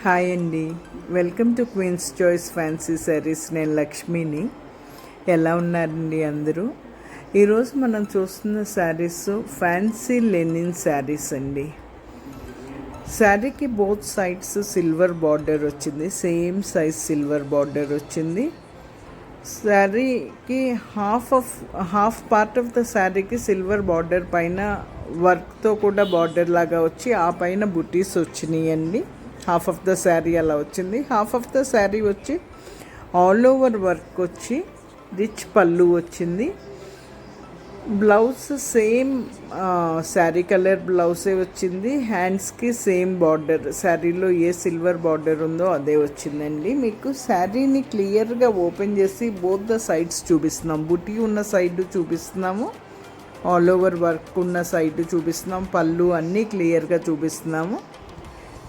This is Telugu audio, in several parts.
హాయ్ అండి, welcome to Queens Choice fancy sarees. నేను లక్ష్మిని. ఎలా ఉన్నారండి అందరూ? ఈరోజు మనం చూస్తున్న శారీస్ ఫ్యాన్సీ లెనిన్ శారీస్ అండి. శారీకి బోత్ సైడ్స్ సిల్వర్ బార్డర్ వచ్చింది, సేమ్ సైజ్ సిల్వర్ బార్డర్ వచ్చింది. శారీకి హాఫ్ పార్ట్ ఆఫ్ ద శారీకి సిల్వర్ బార్డర్ పైన వర్క్తో కూడా బార్డర్ లాగా వచ్చి ఆ పైన బుటీస్ వచ్చినాయి అండి. హాఫ్ ఆఫ్ ద శారీ అలా వచ్చింది. హాఫ్ ఆఫ్ ద శారీ వచ్చి ఆల్ ఓవర్ వర్క్ వచ్చి రిచ్ పళ్ళు వచ్చింది. బ్లౌజ్ సేమ్ శారీ కలర్ బ్లౌజే వచ్చింది. హ్యాండ్స్కి సేమ్ బార్డర్, శారీలో ఏ సిల్వర్ బార్డర్ ఉందో అదే వచ్చిందండి. మీకు శారీని క్లియర్గా ఓపెన్ చేసి బోత్ ద సైడ్స్ చూపిస్తున్నాం. బుటీ ఉన్న సైడ్ చూపిస్తున్నాము, ఆల్ ఓవర్ వర్క్ ఉన్న సైడ్ చూపిస్తున్నాం, పళ్ళు అన్నీ క్లియర్గా చూపిస్తున్నాము.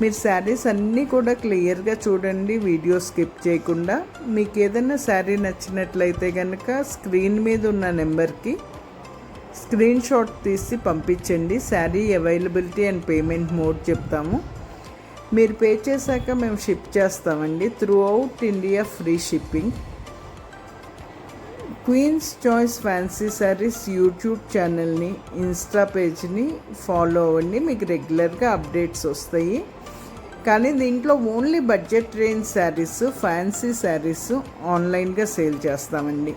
మీరు శారీస్ అన్నీ కూడా క్లియర్గా చూడండి, వీడియో స్కిప్ చేయకుండా. మీకు ఏదైనా శారీ నచ్చినట్లయితే కనుక స్క్రీన్ మీద ఉన్న నెంబర్కి స్క్రీన్ షాట్ తీసి పంపించండి. Sari availability and payment mode చెప్తాము. మీరు పే చేశాక మేము షిప్ చేస్తామండి. Throughout India free shipping. Queen's Choice fancy saris YouTube ఛానల్ని, ఇన్స్టా పేజ్ని ఫాలో అవ్వండి, మీకు రెగ్యులర్గా అప్డేట్స్ వస్తాయి. కానీ దీంట్లో only budget range saris, fancy saris ఆన్లైన్గా సేల్ చేస్తామండి.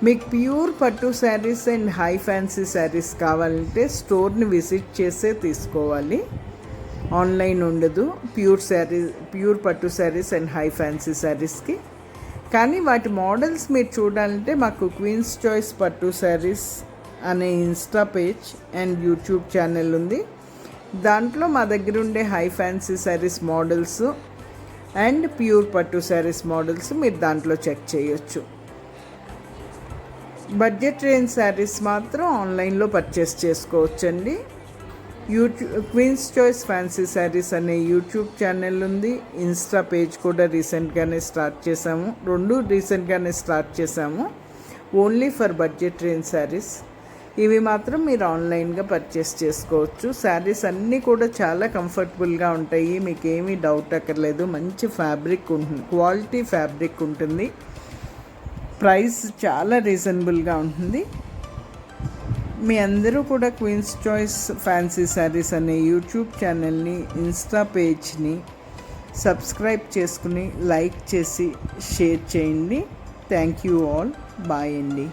మీకు ప్యూర్ పట్టు saris and high fancy saris కావాలంటే స్టోర్ని విజిట్ చేసే తీసుకోవాలి, ఆన్లైన్ ఉండదు. ప్యూర్ పట్టు శారీస్ అండ్ హై ఫ్యాన్సీ శారీస్కి. కానీ వాటి మోడల్స్ మీరు చూడాలంటే మాకు క్వీన్స్ చాయిస్ పట్టు శారీస్ అనే Insta page and YouTube channel ఉంది. దాంట్లో మా దగ్గర ఉండే high fancy saris models and pure పట్టు శారీస్ మోడల్స్ మీరు దాంట్లో చెక్ చేయొచ్చు. బడ్జెట్ రేంజ్ శారీస్ మాత్రం ఆన్లైన్లో పర్చేస్ చేసుకోవచ్చండి. క్వీన్స్ చాయిస్ ఫ్యాన్సీ శారీస్ అనే యూట్యూబ్ ఛానల్ ఉంది, ఇన్స్టా పేజ్ కూడా రీసెంట్గానే స్టార్ట్ చేసాము. Only for budget range saris. ఇవి మాత్రం మీరు ఆన్లైన్గా పర్చేస్ చేసుకోవచ్చు. శారీస్ అన్నీ కూడా చాలా కంఫర్టబుల్గా ఉంటాయి, మీకు ఏమీ డౌట్ అక్కర్లేదు. మంచి ఫ్యాబ్రిక్ ఉంటుంది, క్వాలిటీ ఫ్యాబ్రిక్ ఉంటుంది. ప్రైస్ చాలా రీజనబుల్గా ఉంటుంది. మీ అందరూ కూడా క్వీన్స్ చాయిస్ ఫ్యాన్సీ శారీస్ అనే యూట్యూబ్ ఛానల్ని, ఇన్స్టా పేజ్ని సబ్స్క్రైబ్ చేసుకుని లైక్ చేసి షేర్ చేయండి. Thank you all. బాయ్ అండి.